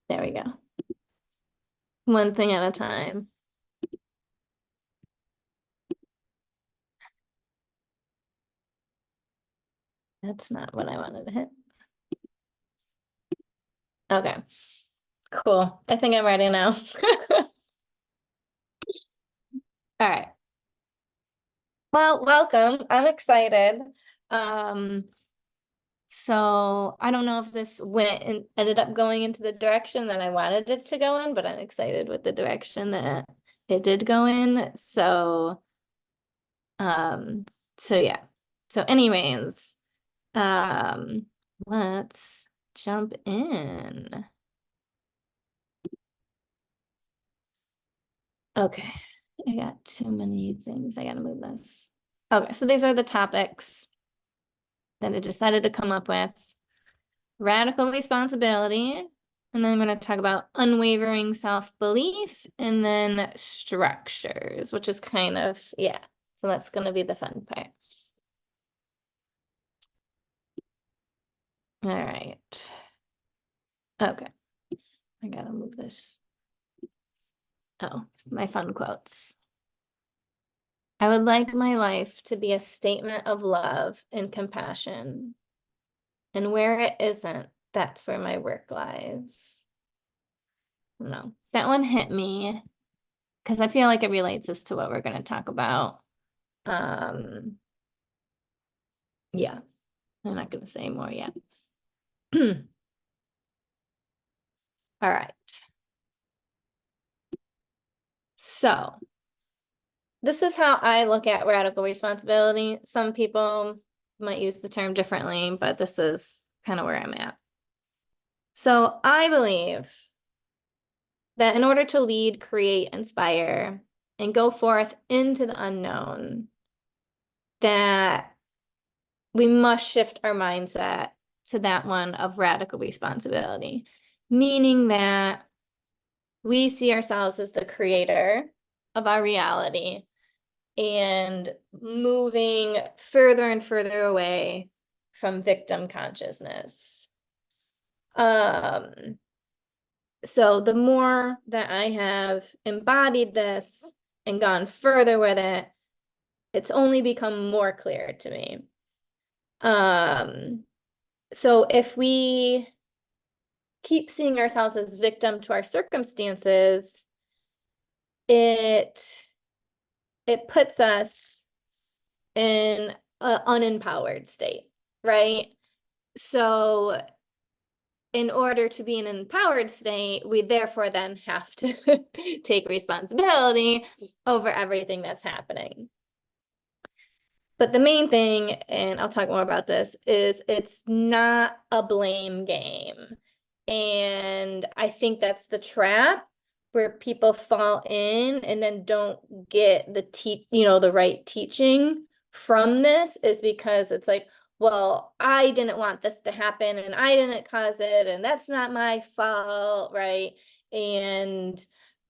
There we go. One thing at a time. That's not what I wanted to hit. Okay, cool. I think I'm ready now. All right. Well, welcome. I'm excited. So I don't know if this went and ended up going into the direction that I wanted it to go in, but I'm excited with the direction that it did go in. Um, so yeah. So anyways, um, let's jump in. Okay, I got too many things. I gotta move this. Okay, so these are the topics that I decided to come up with. Radical responsibility, and then I'm going to talk about unwavering self-belief, and then structures, which is kind of, yeah. So that's going to be the fun part. All right. Okay. I gotta move this. Oh, my fun quotes. I would like my life to be a statement of love and compassion. And where it isn't, that's where my work lies. No, that one hit me because I feel like it relates us to what we're going to talk about. Yeah, I'm not going to say more yet. All right. So this is how I look at radical responsibility. Some people might use the term differently, but this is kind of where I'm at. So I believe that in order to lead, create, inspire, and go forth into the unknown, that we must shift our mindset to that one of radical responsibility, meaning that we see ourselves as the creator of our reality and moving further and further away from victim consciousness. So the more that I have embodied this and gone further with it, it's only become more clear to me. So if we keep seeing ourselves as victim to our circumstances, it puts us in an unempowered state, right? So in order to be in an empowered state, we therefore then have to take responsibility over everything that's happening. But the main thing, and I'll talk more about this, is it's not a blame game. And I think that's the trap where people fall in and then don't get the right teaching from this, is because it's like, well, I didn't want this to happen and I didn't cause it and that's not my fault, right? And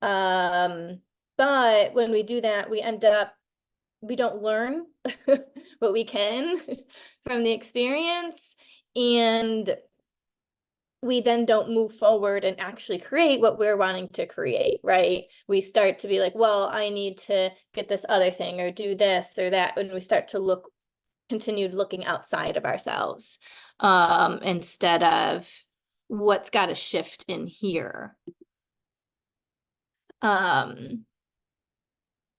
but when we do that, we don't learn what we can from the experience, and we then don't move forward and actually create what we're wanting to create, right? We start to be like, well, I need to get this other thing or do this or that, when we start to continue looking outside of ourselves, instead of what's got to shift in here.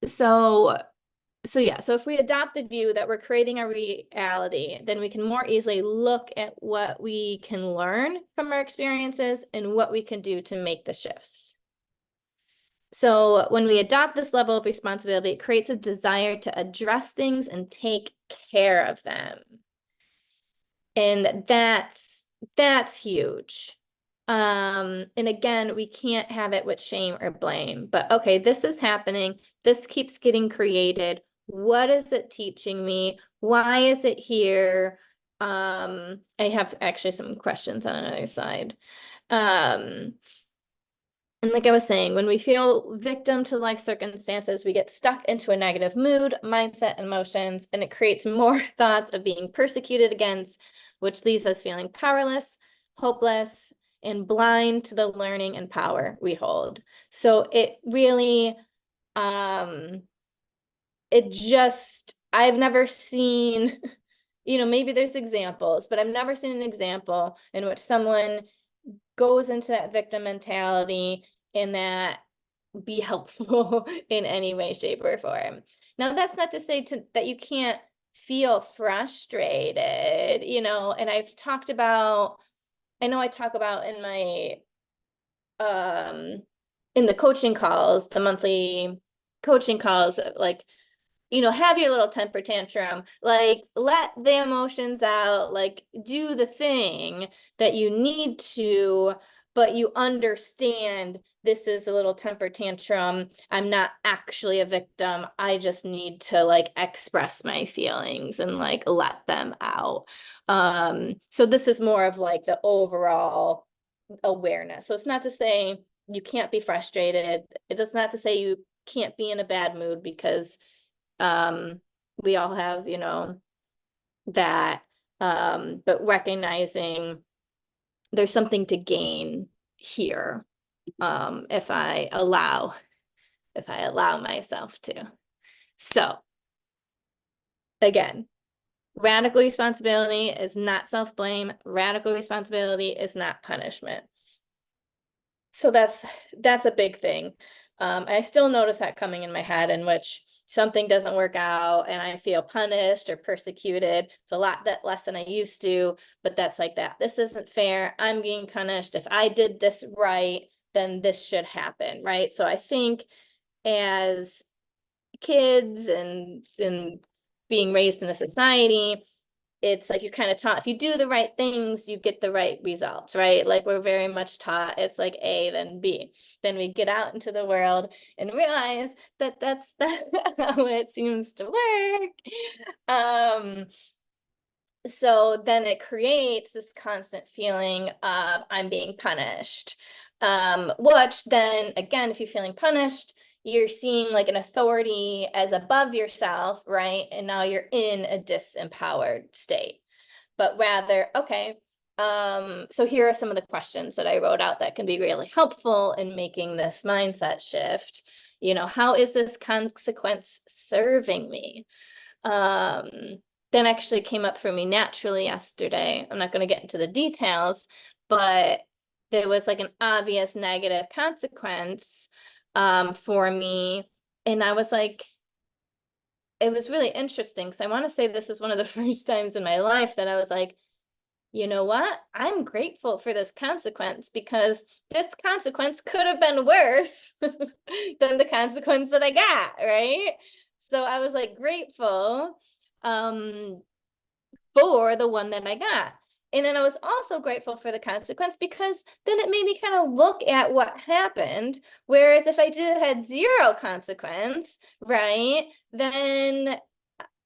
So yeah, so if we adopt the view that we're creating our reality, then we can more easily look at what we can learn from our experiences and what we can do to make the shifts. So when we adopt this level of responsibility, it creates a desire to address things and take care of them. And that's huge. And again, we can't have it with shame or blame, but okay, this is happening. This keeps getting created. What is it teaching me? Why is it here? I have actually some questions on another side. And like I was saying, when we feel victim to life circumstances, we get stuck into a negative mood, mindset, emotions, and it creates more thoughts of being persecuted against, which leaves us feeling powerless, hopeless, and blind to the learning and power we hold. So it really, I've never seen, maybe there's examples, but I've never seen an example in which someone goes into that victim mentality and that be helpful in any way, shape, or form. Now, that's not to say that you can't feel frustrated, and I know I talk about in my, in the coaching calls, the monthly coaching calls, like, have your little temper tantrum, like let the emotions out, like do the thing that you need to, but you understand this is a little temper tantrum. I'm not actually a victim. I just need to like express my feelings and like let them out. So this is more of like the overall awareness. So it's not to say you can't be frustrated. It's not to say you can't be in a bad mood, because we all have, that, but recognizing there's something to gain here, if I allow myself to. So again, radical responsibility is not self-blame. Radical responsibility is not punishment. So that's a big thing. I still notice that coming in my head, in which something doesn't work out and I feel punished or persecuted. It's a lot less than I used to, but that's like that. This isn't fair. I'm being punished. If I did this right, then this should happen, right? So I think as kids and being raised in a society, it's like you're kind of taught, if you do the right things, you get the right results, right? Like we're very much taught it's like A, then B. Then we get out into the world and realize that that's how it seems to work. So then it creates this constant feeling of I'm being punished. Which then again, if you're feeling punished, you're seeing like an authority as above yourself, right? And now you're in a disempowered state. But rather, okay, so here are some of the questions that I wrote out that can be really helpful in making this mindset shift. How is this consequence serving me? Then actually came up for me naturally yesterday. I'm not going to get into the details, but there was like an obvious negative consequence for me. And I was like, it was really interesting because I want to say this is one of the first times in my life that I was like, you know what? I'm grateful for this consequence, because this consequence could have been worse than the consequence that I got, right? So I was like grateful for the one that I got. And then I was also grateful for the consequence, because then it made me kind of look at what happened. Whereas if I had zero consequence, right, then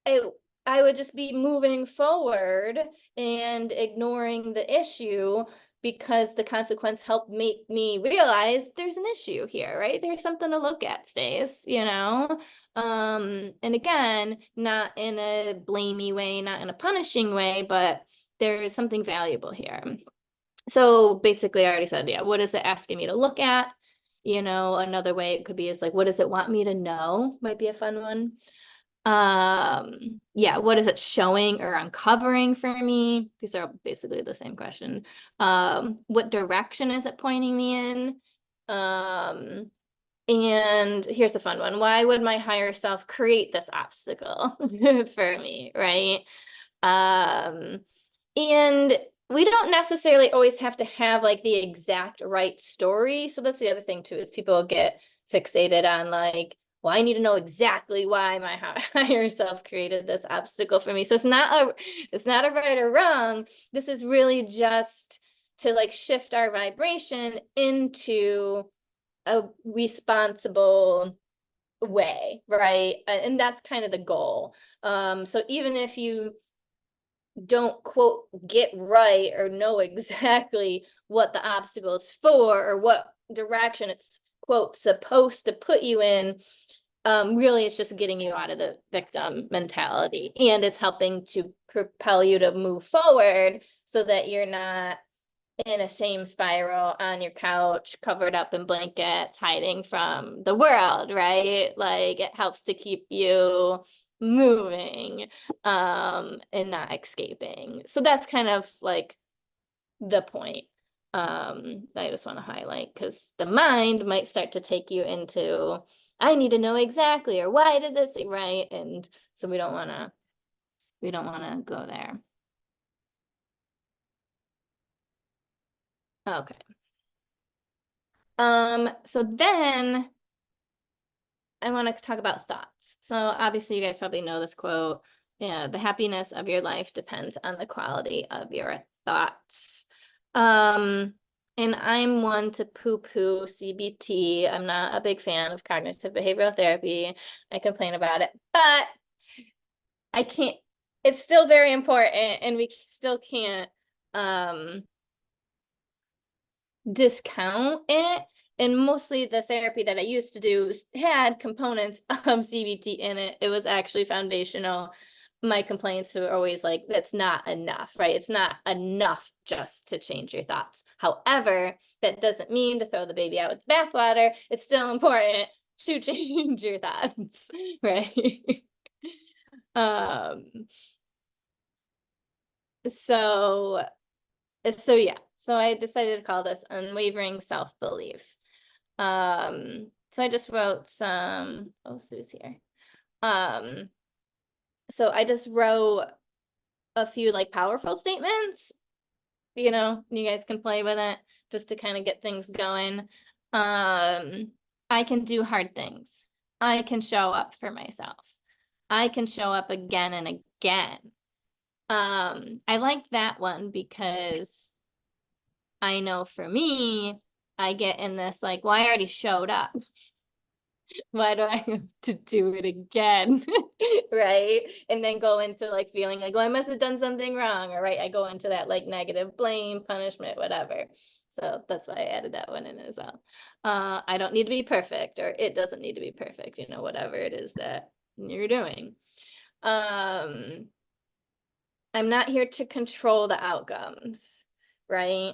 I would just be moving forward and ignoring the issue, because the consequence helped make me realize there's an issue here, right? There's something to look at, Stace, and again, not in a blamey way, not in a punishing way, but there's something valuable here. So basically I already said, yeah, what is it asking me to look at? Another way it could be is like, what does it want me to know? Might be a fun one. Yeah, what is it showing or uncovering for me? These are basically the same question. What direction is it pointing me in? And here's a fun one. Why would my higher self create this obstacle for me, right? And we don't necessarily always have to have like the exact right story. So that's the other thing too, is people get fixated on like, well, I need to know exactly why my higher self created this obstacle for me. So it's not a right or wrong. This is really just to like shift our vibration into a responsible way, right? And that's kind of the goal. So even if you don't quote get right or know exactly what the obstacle is for or what direction it's quote supposed to put you in, really it's just getting you out of the victim mentality, and it's helping to propel you to move forward so that you're not in a shame spiral on your couch, covered up in blankets, hiding from the world, right? Like it helps to keep you moving and not escaping. So that's kind of like the point I just want to highlight, because the mind might start to take you into, I need to know exactly, or why did this, right? And so we don't want to go there. Okay. So then I want to talk about thoughts. So obviously you guys probably know this quote. Yeah, the happiness of your life depends on the quality of your thoughts. And I'm one to poo-poo CBT. I'm not a big fan of cognitive behavioral therapy. I complain about it, but I can't, it's still very important, and we still can't discount it. And mostly the therapy that I used to do had components of CBT in it. It was actually foundational. My complaints were always like, that's not enough, right? It's not enough just to change your thoughts. However, that doesn't mean to throw the baby out with the bathwater. It's still important to change your thoughts, right? um, so yeah, so I decided to call this unwavering self-belief. So I just wrote some, oh, Sue's here. So I just wrote a few like powerful statements, you guys can play with it just to kind of get things going. I can do hard things. I can show up for myself. I can show up again and again. I like that one because I know for me, I get in this like, well, I already showed up. Why do I have to do it again? Right? And then go into like feeling like, well, I must have done something wrong. Or right, I go into that like negative blame, punishment, whatever. So that's why I added that one in as well. I don't need to be perfect, or it doesn't need to be perfect, whatever it is that you're doing. I'm not here to control the outcomes, right?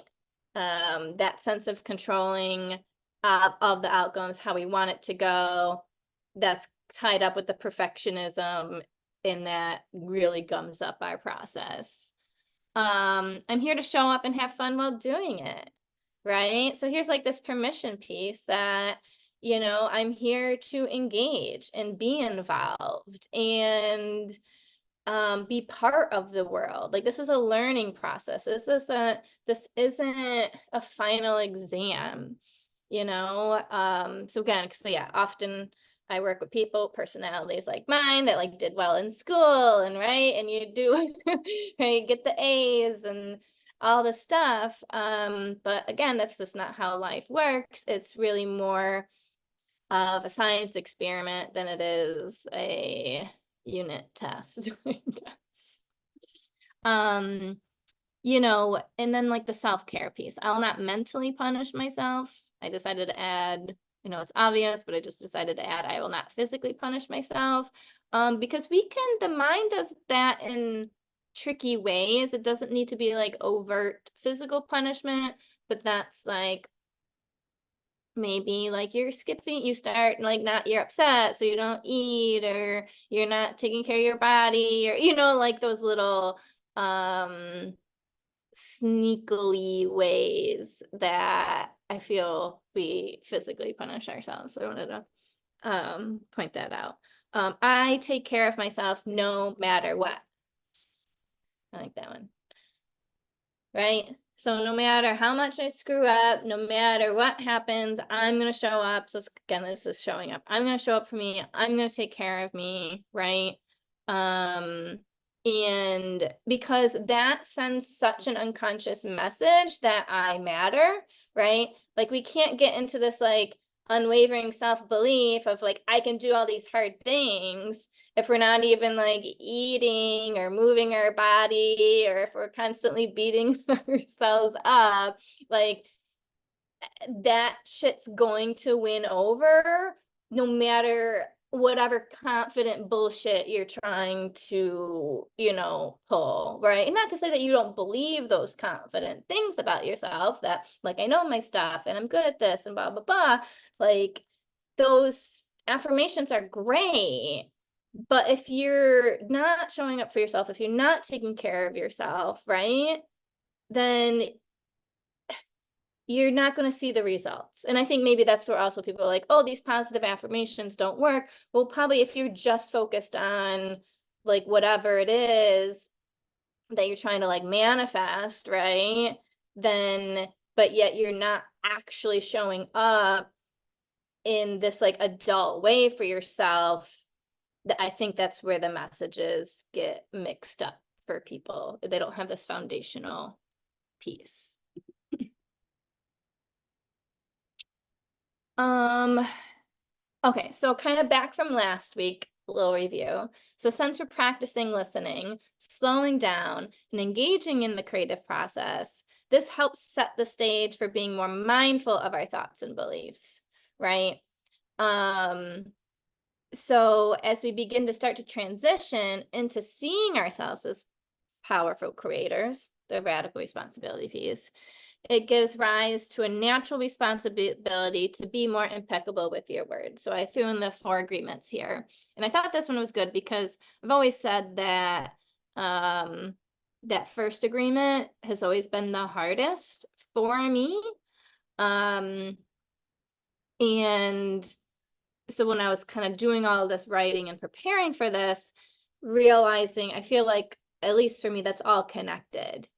That sense of controlling of the outcomes, how we want it to go, that's tied up with the perfectionism, and that really gums up our process. I'm here to show up and have fun while doing it, right? So here's like this permission piece that, I'm here to engage and be involved and be part of the world. Like this is a learning process. This isn't a final exam, so again, so yeah, often I work with people, personalities like mine, that like did well in school, and right, and you do right, get the A's and all the stuff. But again, that's just not how life works. It's really more of a science experiment than it is a unit test, I guess. And then like the self-care piece, I'll not mentally punish myself. I decided to add, it's obvious, but I just decided to add, I will not physically punish myself. Because the mind does that in tricky ways. It doesn't need to be like overt physical punishment, but that's like, maybe like you're skipping, you start like you're upset, so you don't eat, or you're not taking care of your body, or like those little sneakily ways that I feel we physically punish ourselves. So I wanted to point that out. I take care of myself no matter what. I like that one. Right? So no matter how much I screw up, no matter what happens, I'm going to show up. So again, this is showing up. I'm going to show up for me. I'm going to take care of me, right? And because that sends such an unconscious message that I matter, right? Like we can't get into this like unwavering self-belief of like, I can do all these hard things if we're not even like eating or moving our body, or if we're constantly beating ourselves up. Like that shit's going to win over no matter whatever confident bullshit you're trying to, pull, right? And not to say that you don't believe those confident things about yourself, that like, I know my stuff and I'm good at this and blah, blah, blah. Like, those affirmations are great. But if you're not showing up for yourself, if you're not taking care of yourself, right, then you're not going to see the results. And I think maybe that's where also people are like, oh, these positive affirmations don't work. Well, probably if you're just focused on like whatever it is that you're trying to like manifest, right? Then, but yet you're not actually showing up in this like adult way for yourself, that I think that's where the messages get mixed up for people. They don't have this foundational piece. Okay, so kind of back from last week, a little review. So since we're practicing listening, slowing down, and engaging in the creative process, this helps set the stage for being more mindful of our thoughts and beliefs, right? So as we begin to start to transition into seeing ourselves as powerful creators, the radical responsibility piece, it gives rise to a natural responsibility to be more impeccable with your words. So I threw in the 4 agreements here. And I thought this one was good because I've always said that that first agreement has always been the hardest for me. And so when I was kind of doing all of this writing and preparing for this, realizing, I feel like, at least for me, that's all connected,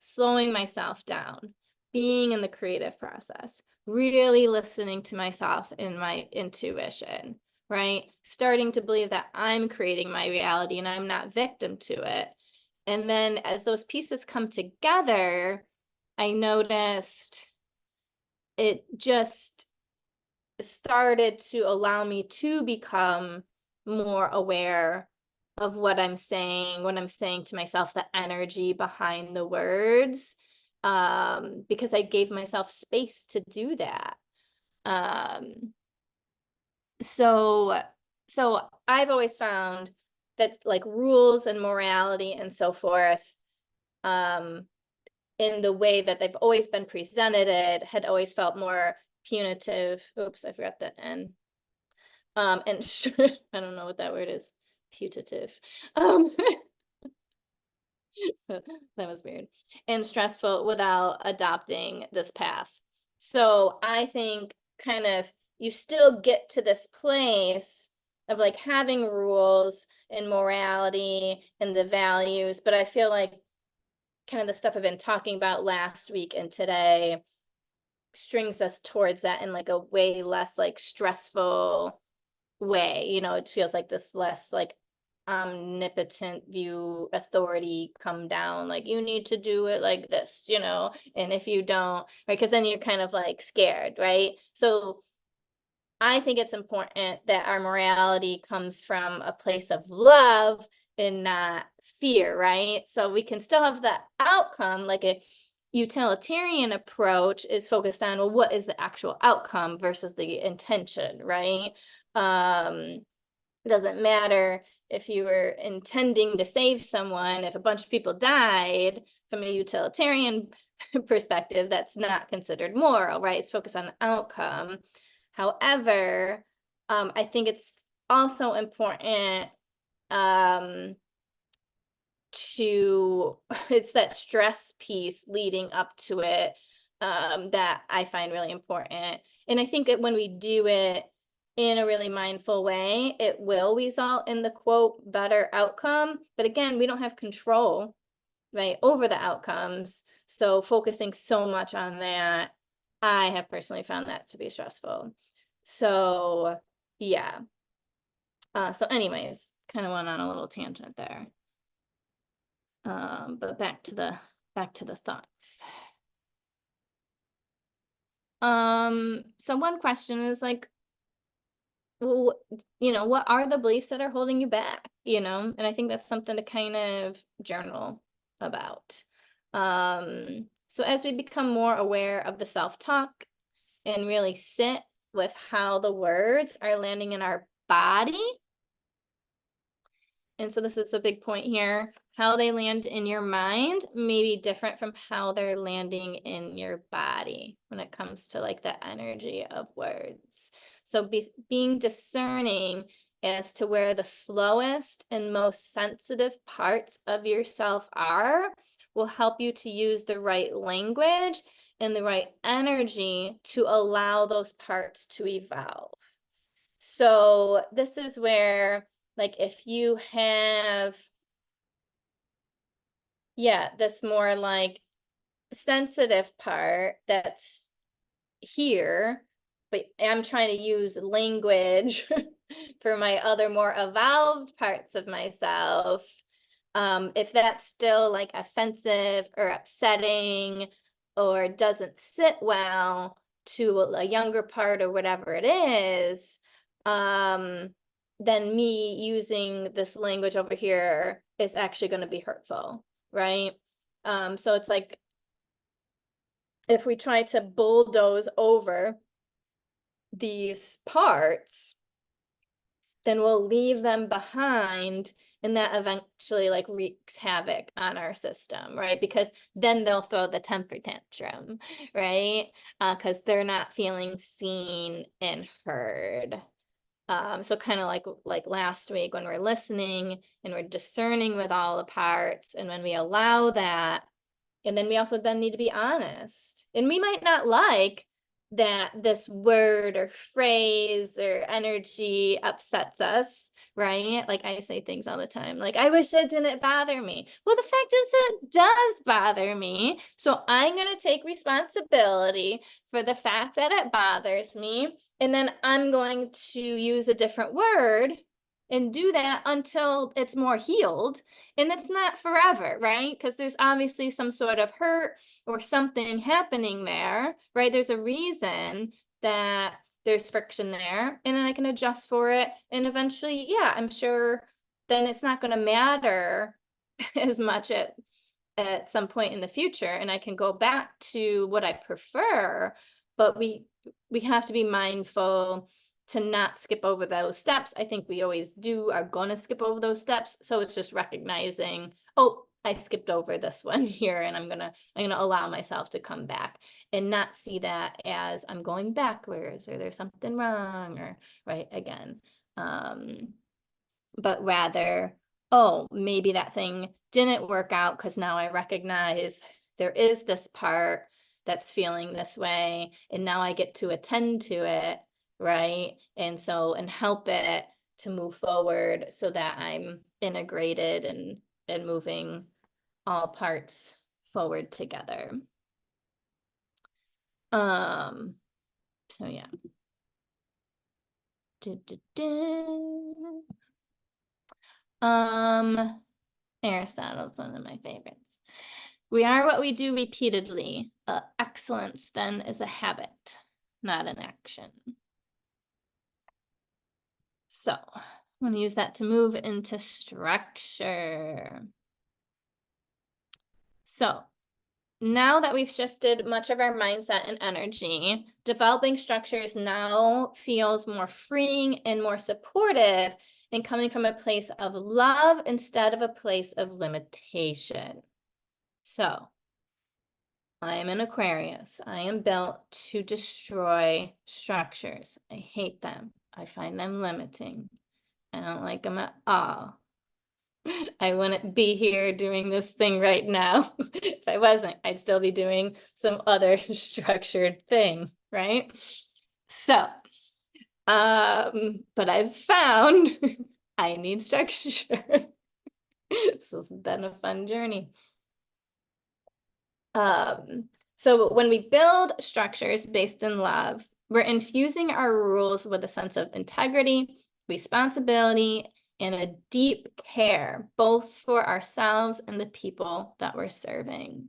slowing myself down, being in the creative process, really listening to myself and my intuition, right? Starting to believe that I'm creating my reality and I'm not victim to it. And then as those pieces come together, I noticed it just started to allow me to become more aware of what I'm saying, when I'm saying to myself, the energy behind the words, because I gave myself space to do that. So I've always found that like rules and morality and so forth, in the way that they've always been presented, it had always felt more punitive. Oops, I forgot the N. And I don't know what that word is. Putative. That was weird. And stressful without adopting this path. So I think kind of you still get to this place of like having rules and morality and the values, but I feel like kind of the stuff I've been talking about last week and today strings us towards that in like a way less like stressful way. It feels like this less like omnipotent view authority come down, like you need to do it like this, and if you don't, right, because then you're kind of like scared, right? So I think it's important that our morality comes from a place of love and not fear, right? So we can still have the outcome, like a utilitarian approach is focused on, well, what is the actual outcome versus the intention, right? It doesn't matter if you were intending to save someone, if a bunch of people died, from a utilitarian perspective, that's not considered moral, right? It's focused on the outcome. However, I think it's also important it's that stress piece leading up to it that I find really important. And I think that when we do it in a really mindful way, it will result in the quote better outcome. But again, we don't have control, right, over the outcomes. So focusing so much on that, I have personally found that to be stressful. So yeah. So anyways, kind of went on a little tangent there. But back to the thoughts. So one question is like, well, what are the beliefs that are holding you back? And I think that's something to kind of journal about. So as we become more aware of the self-talk and really sit with how the words are landing in our body. And so this is a big point here. How they land in your mind may be different from how they're landing in your body when it comes to like the energy of words. So being discerning as to where the slowest and most sensitive parts of yourself are will help you to use the right language and the right energy to allow those parts to evolve. So this is where, like, if you have, this more like sensitive part that's here, but I'm trying to use language for my other more evolved parts of myself. If that's still like offensive or upsetting or doesn't sit well to a younger part or whatever it is, then me using this language over here is actually going to be hurtful, right? So it's like, if we try to bulldoze over these parts, then we'll leave them behind, and that eventually like wreaks havoc on our system, right? Because then they'll throw the temper tantrum, right? Because they're not feeling seen and heard. So kind of like last week when we're listening and we're discerning with all the parts, and when we allow that, and then we also then need to be honest. And we might not like that this word or phrase or energy upsets us, right? Like I say things all the time, like, I wish that didn't bother me. Well, the fact is it does bother me. So I'm going to take responsibility for the fact that it bothers me. And then I'm going to use a different word and do that until it's more healed. And it's not forever, right? Because there's obviously some sort of hurt or something happening there, right? There's a reason that there's friction there, and then I can adjust for it. And eventually, yeah, I'm sure then it's not going to matter as much at some point in the future, and I can go back to what I prefer. But we have to be mindful to not skip over those steps. I think we always are gonna skip over those steps. So it's just recognizing, oh, I skipped over this one here, and I'm gonna allow myself to come back and not see that as I'm going backwards or there's something wrong, or right again. But rather, oh, maybe that thing didn't work out because now I recognize there is this part that's feeling this way, and now I get to attend to it, right? And help it to move forward so that I'm integrated and moving all parts forward together. So yeah. Aristotle's one of my favorites. We are what we do repeatedly. Excellence then is a habit, not an action. So I'm going to use that to move into structure. So now that we've shifted much of our mindset and energy, developing structures now feels more freeing and more supportive, and coming from a place of love instead of a place of limitation. So I am an Aquarius. I am built to destroy structures. I hate them. I find them limiting. I don't like them at all. I wouldn't be here doing this thing right now. If I wasn't, I'd still be doing some other structured thing, right? So, but I've found I need structure. So it's been a fun journey. So when we build structures based in love, we're infusing our rules with a sense of integrity, responsibility, and a deep care, both for ourselves and the people that we're serving.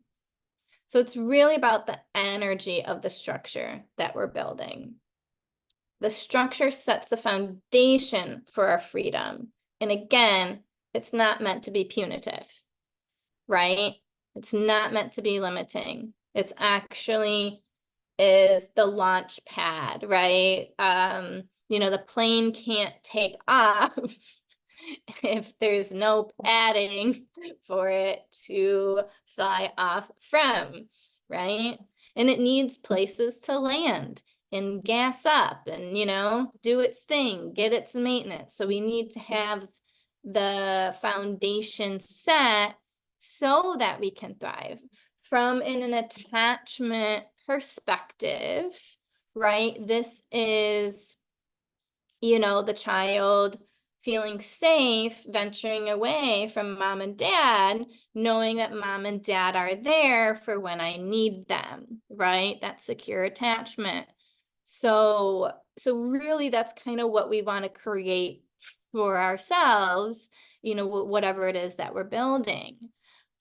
So it's really about the energy of the structure that we're building. The structure sets the foundation for our freedom. And again, it's not meant to be punitive, right? It's not meant to be limiting. It's actually is the launch pad, right? the plane can't take off if there's no padding for it to fly off from, right? And it needs places to land and gas up and, do its thing, get its maintenance. So we need to have the foundation set so that we can thrive. From an attachment perspective, right? This is, the child feeling safe, venturing away from mom and dad, knowing that mom and dad are there for when I need them, right? That's secure attachment. So really that's kind of what we want to create for ourselves, whatever it is that we're building.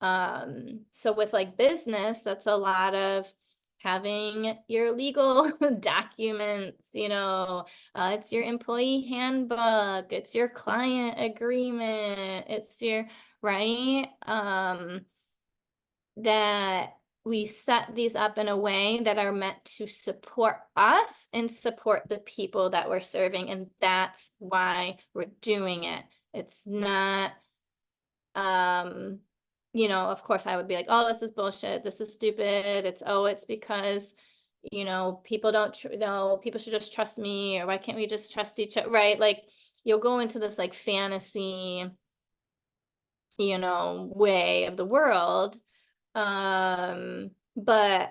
So with like business, that's a lot of having your legal documents, it's your employee handbook, it's your client agreement, it's your, right? That we set these up in a way that are meant to support us and support the people that we're serving. And that's why we're doing it. It's not, of course I would be like, oh, this is bullshit. This is stupid. It's because, people don't, people should just trust me, or why can't we just trust each other? Right. Like you'll go into this like fantasy, way of the world. But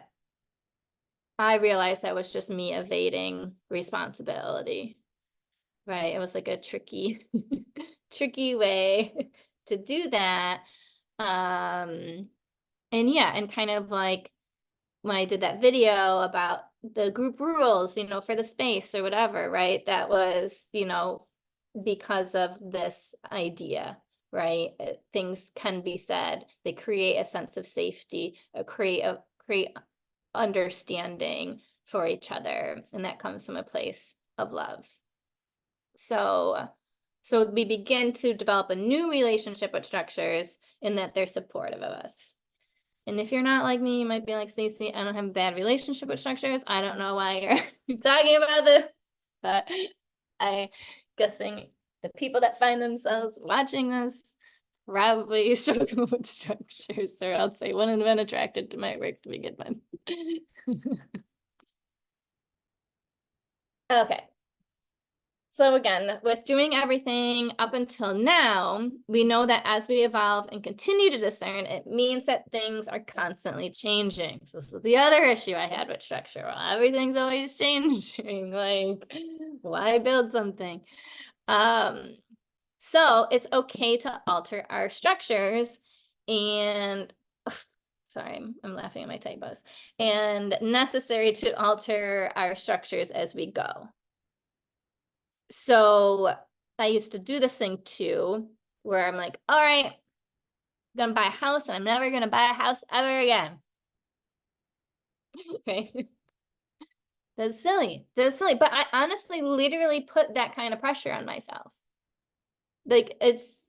I realized that was just me evading responsibility, right? It was like a tricky, tricky way to do that. And yeah, and kind of like when I did that video about the group rules, for the space or whatever, right? That was, because of this idea, right? Things can be said. They create a sense of safety, create understanding for each other, and that comes from a place of love. So we begin to develop a new relationship with structures in that they're supportive of us. And if you're not like me, you might be like, Stacey, I don't have a bad relationship with structures. I don't know why you're talking about this, but I'm guessing the people that find themselves watching this probably struggle with structures, or else they wouldn't have been attracted to my work to begin with. Okay. So again, with doing everything up until now, we know that as we evolve and continue to discern, it means that things are constantly changing. So this is the other issue I had with structure. Well, everything's always changing. Like, why build something? So it's okay to alter our structures and sorry, I'm laughing at my typos, and necessary to alter our structures as we go. So I used to do this thing too, where I'm like, all right, I'm gonna buy a house and I'm never gonna buy a house ever again. Okay. That's silly. But I honestly literally put that kind of pressure on myself. Like it's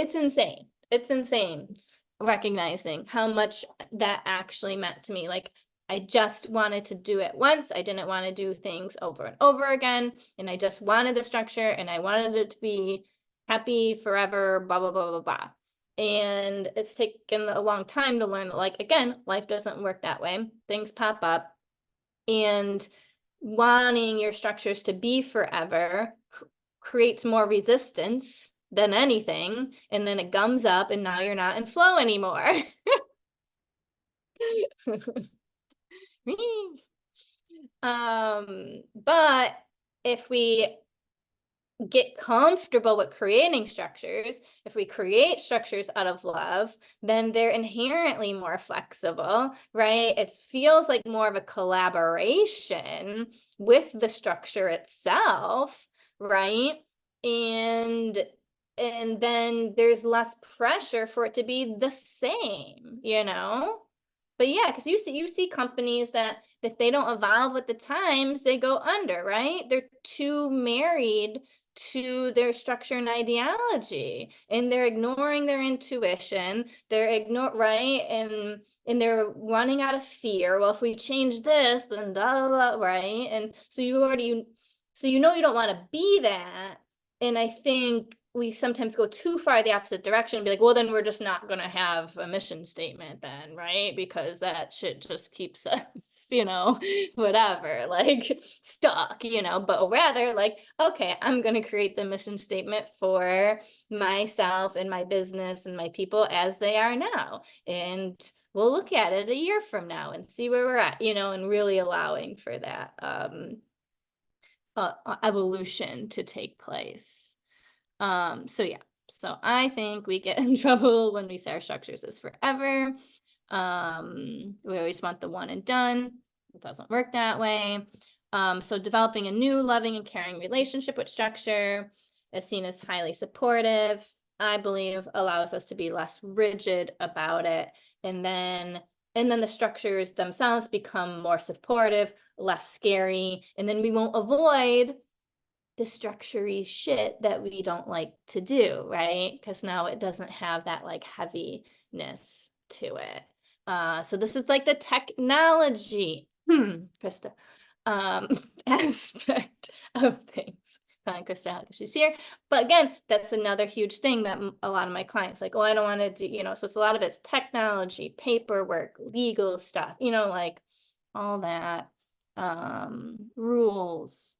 insane. It's insane recognizing how much that actually meant to me. Like I just wanted to do it once. I didn't want to do things over and over again. And I just wanted the structure and I wanted it to be happy forever, blah, blah, blah, blah, blah. And it's taken a long time to learn that, like, again, life doesn't work that way. Things pop up, and wanting your structures to be forever creates more resistance than anything. And then it gums up and now you're not in flow anymore. But if we get comfortable with creating structures, if we create structures out of love, then they're inherently more flexible, right? It feels like more of a collaboration with the structure itself, right? And then there's less pressure for it to be the same, But yeah, because you see companies that if they don't evolve with the times, they go under, right? They're too married to their structure and ideology, and they're ignoring their intuition. They're right, and they're running out of fear. Well, if we change this, then blah, blah, blah, right? And so you already So you know you don't want to be that. And I think we sometimes go too far the opposite direction and be like, well, then we're just not going to have a mission statement then, right? Because that shit just keeps us, whatever, like stuck, but rather like, okay, I'm going to create the mission statement for myself and my business and my people as they are now. And we'll look at it a year from now and see where we're at, and really allowing for that evolution to take place. So yeah, so I think we get in trouble when we say our structures is forever. We always want the one and done. It doesn't work that way. So developing a new loving and caring relationship with structure is seen as highly supportive, I believe, allows us to be less rigid about it. And then the structures themselves become more supportive, less scary, and then we won't avoid the structure-y shit that we don't like to do, right? Because now it doesn't have that like heaviness to it. So this is like the technology, Krista, aspect of things. Calling Krista because she's here. But again, that's another huge thing that a lot of my clients like, oh, I don't want to do, so it's a lot of it's technology, paperwork, legal stuff, like all that, rules,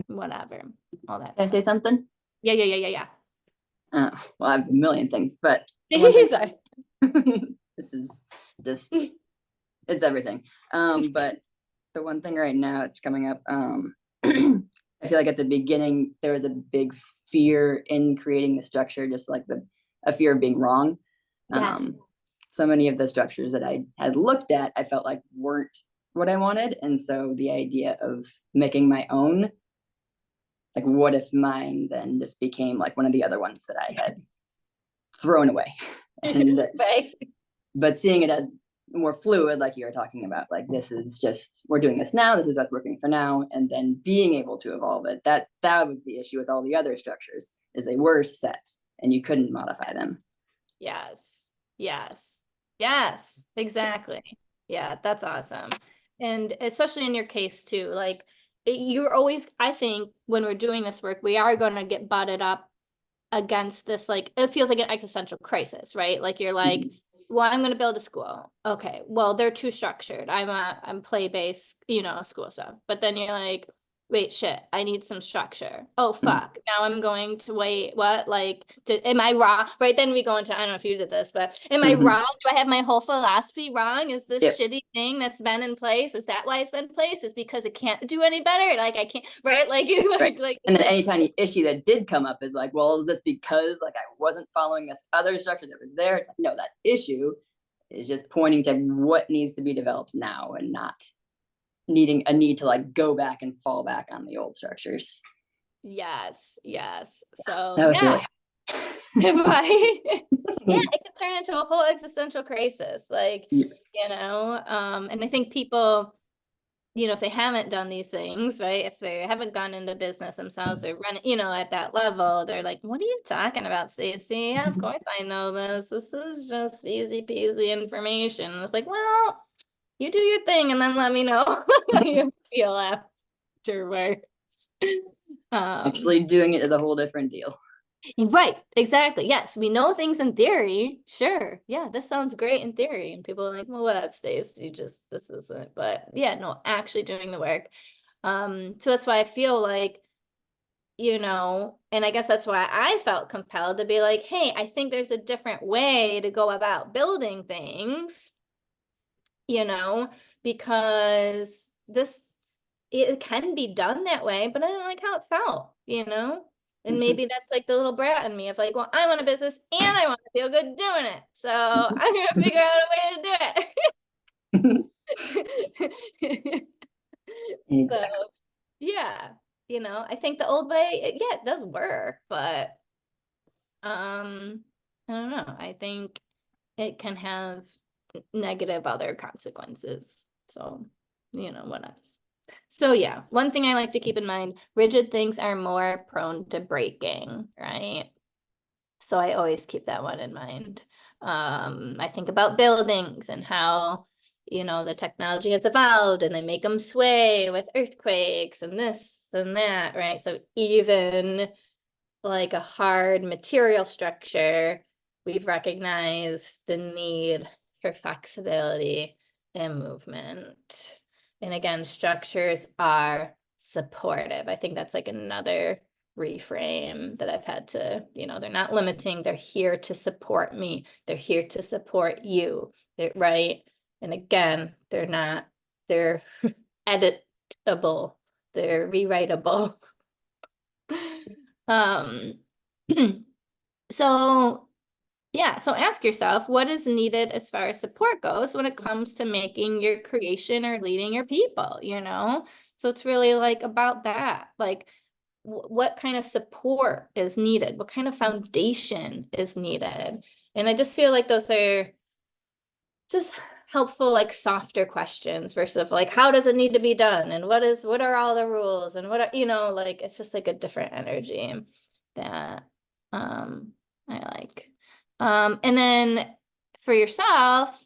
whatever, all that Can I stuff. say something? Yeah. Well, I have a million things, but one thing, Sorry. this is just, it's everything. But the one thing right now, it's coming up. I feel like at the beginning, there was a big fear in creating the structure, just like a fear of being wrong. Yes. So many of the structures that I had looked at, I felt like weren't what I wanted. And so the idea of making my own, like, what if mine then just became like one of the other ones that I had thrown away? And Right. but seeing it as more fluid, like you were talking about, like this is just, we're doing this now, this is us working for now, and then being able to evolve it. That was the issue with all the other structures, is they were set and you couldn't modify them. Yes, exactly. Yeah, that's awesome. And especially in your case too, like you're always, I think when we're doing this work, we are going to get butted up against this, like, it feels like an existential crisis, right? Like you're like, well, I'm going to build a school. Okay, well, they're too structured. I'm play-based, school stuff. But then you're like, wait, shit, I need some structure. Oh, fuck. Now I'm going to wait, what? Like, am I wrong? Right then we go into, I don't know if you did this, but am I wrong? Do I have my whole philosophy wrong? Is this shitty thing that's been in place? Is that why it's been in place? Is because it can't do any better? Like, I can't, right? Like, Right. like, and then any tiny issue that did come up is like, well, is this because like I wasn't following this other structure that was there? It's like, no, that issue is just pointing to what needs to be developed now, and not needing a need to like go back and fall back on the old structures. Yes. So That was yeah, really right. Yeah, it can turn into a whole existential crisis, like, yeah. and I think people, if they haven't done these things, right, if they haven't gone into business themselves or run, at that level, they're like, what are you talking about, Stacey? Yeah, of course I know this. This is just easy peasy information. And it's like, well, you do your thing and then let me know how you feel afterwards. Actually doing it is a whole different deal. Right, exactly. Yes, we know things in theory. Sure. Yeah, this sounds great in theory. And people are like, well, what up, Stace? This isn't. But yeah, no, actually doing the work. So that's why I feel like, and I guess that's why I felt compelled to be like, hey, I think there's a different way to go about building things, because it can be done that way, but I don't like how it felt, and maybe that's like the little brat in me of like, well, I want a business and I want to feel good doing it. So I'm going to figure out a way to do it. So yeah, I think the old way, yeah, it does work, but I don't know. I think it can have negative other consequences. So, what else? So yeah, one thing I like to keep in mind, rigid things are more prone to breaking, right? So I always keep that one in mind. I think about buildings and how, you know, the technology has evolved and they make them sway with earthquakes and this and that, right? So even like a hard material structure, we've recognized the need for flexibility and movement. And again, structures are supportive. I think that's like another reframe that I've had to, you know, they're not limiting, they're here to support me. They're here to support you, right? And again, they're not, they're editable, they're rewritable. So yeah, so ask yourself, what is needed as far as support goes when it comes to making your creation or leading your people, you know? So it's really like about that, like what kind of support is needed? What kind of foundation is needed? And I just feel like those are just helpful, like softer questions versus like, how does it need to be done? And what are all the rules? And what are, you know, like, it's just like a different energy that I like. And then for yourself,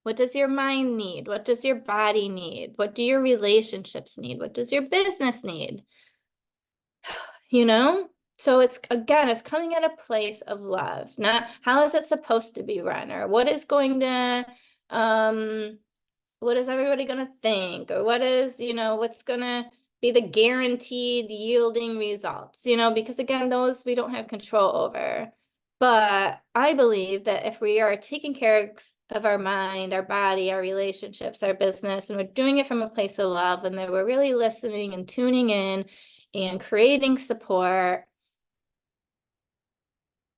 what does your mind need? What does your body need? What do your relationships need? What does your business need? You know? So it's, again, it's coming at a place of love, not how is it supposed to be run, or what is going to, what is everybody going to think, or what is, you know, what's going to be the guaranteed yielding results, you know, because again, those we don't have control over. But I believe that if we are taking care of our mind, our body, our relationships, our business, and we're doing it from a place of love, and that we're really listening and tuning in and creating support,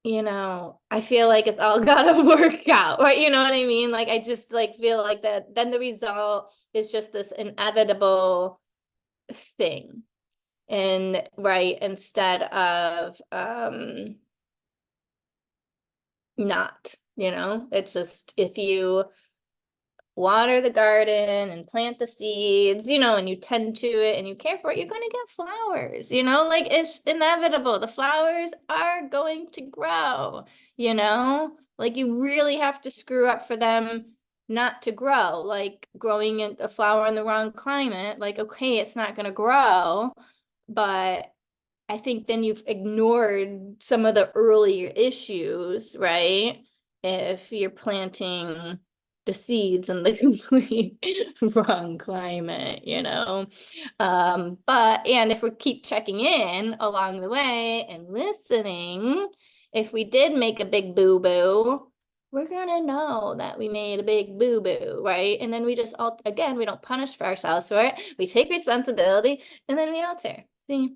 you know, I feel like it's all gotta work out, right? You know what I mean? Like, I just like feel like that then the result is just this inevitable thing. And right, instead of not, you know, it's just if you water the garden and plant the seeds, you know, and you tend to it and you care for it, you're going to get flowers, you know, like it's inevitable. The flowers are going to grow, you know, like you really have to screw up for them not to grow, like growing a flower in the wrong climate, like, okay, it's not going to grow, but I think then you've ignored some of the earlier issues, right? If you're planting the seeds in the complete wrong climate, you know? And if we keep checking in along the way and listening, if we did make a big boo-boo, we're gonna know that we made a big boo-boo, right? And then we just all, again, we don't punish for ourselves for it. We take responsibility and then we alter. See?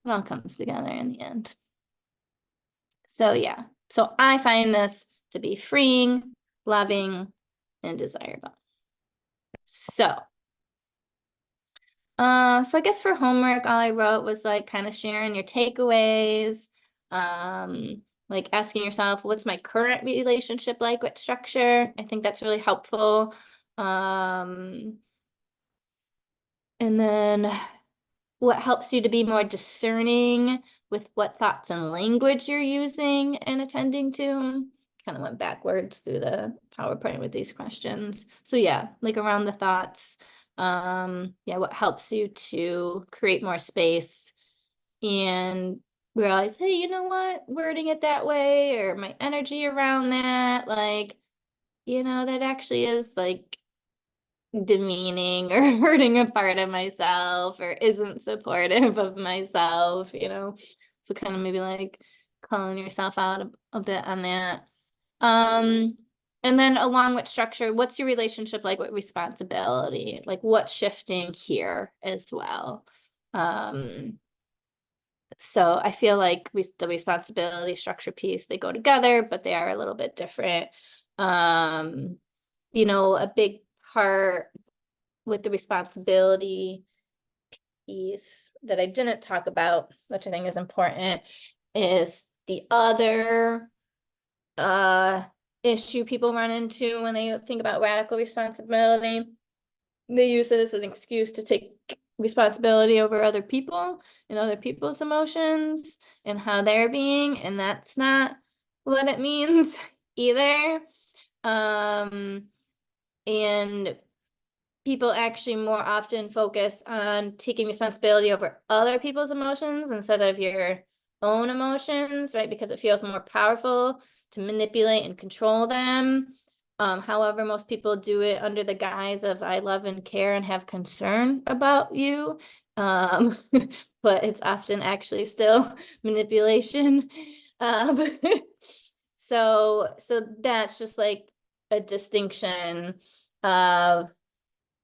It all comes together in the end. So yeah, so I find this to be freeing, loving, and desirable. So I guess for homework, all I wrote was like kind of sharing your takeaways, like asking yourself, what's my current relationship like with structure? I think that's really helpful. And then what helps you to be more discerning with what thoughts and language you're using and attending to. Kind of went backwards through the PowerPoint with these questions. So yeah, like around the thoughts, yeah, what helps you to create more space and realize, hey, you know what, wording it that way or my energy around that, like, you know, that actually is like demeaning or hurting a part of myself or isn't supportive of myself, you know? So kind of maybe like calling yourself out a bit on that. And then along with structure, what's your relationship like with responsibility? Like what's shifting here as well? So I feel like the responsibility structure piece, they go together, but they are a little bit different. You know, a big part with the responsibility piece that I didn't talk about, which I think is important, is the other issue people run into when they think about radical responsibility. They use it as an excuse to take responsibility over other people and other people's emotions and how they're being, and that's not what it means either. And people actually more often focus on taking responsibility over other people's emotions instead of your own emotions, right? Because it feels more powerful to manipulate and control them. However, most people do it under the guise of I love and care and have concern about you. But it's often actually still manipulation. Um, so that's just like a distinction of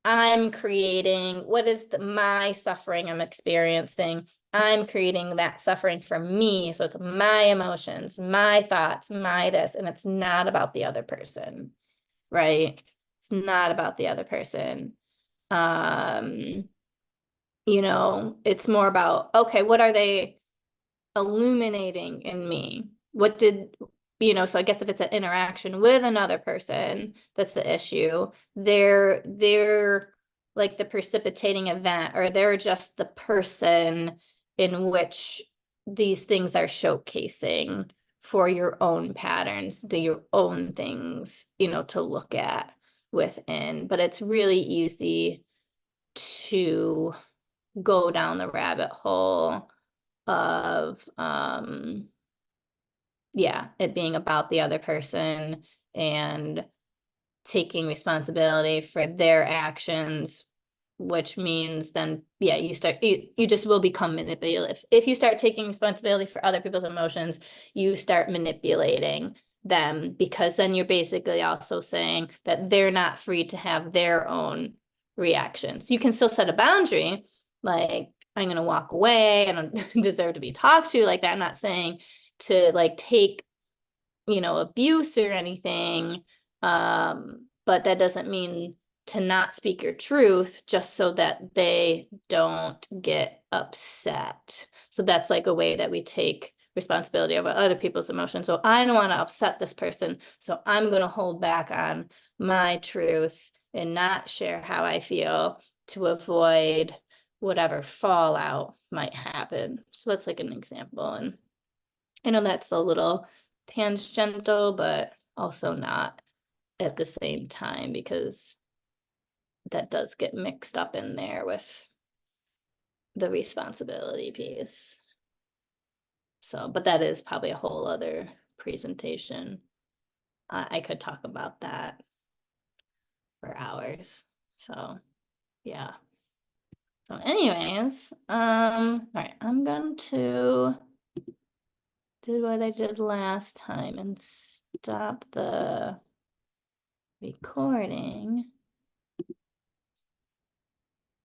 I'm creating what is my suffering I'm experiencing. I'm creating that suffering for me. So it's my emotions, my thoughts, my this, and it's not about the other person, right? It's not about the other person. It's more about, okay, what are they illuminating in me? What did, so I guess if it's an interaction with another person, that's the issue. They're like the precipitating event, or they're just the person in which these things are showcasing for your own patterns, your own things, to look at within. But it's really easy to go down the rabbit hole of it being about the other person and taking responsibility for their actions, which means then you just will become manipulative. If you start taking responsibility for other people's emotions, you start manipulating them, because then you're basically also saying that they're not free to have their own reactions. You can still set a boundary, like I'm going to walk away, I don't deserve to be talked to like that. I'm not saying to like take abuse or anything, but that doesn't mean to not speak your truth just so that they don't get upset. So that's like a way that we take responsibility over other people's emotions. So I don't want to upset this person, so I'm going to hold back on my truth and not share how I feel to avoid whatever fallout might happen. So that's like an example. And I know that's a little tangential, but also not at the same time, because that does get mixed up in there with the responsibility piece. So, but that is probably a whole other presentation. I could talk about that for hours. So, yeah. So anyways, all right, I'm going to do what I did last time and stop the recording.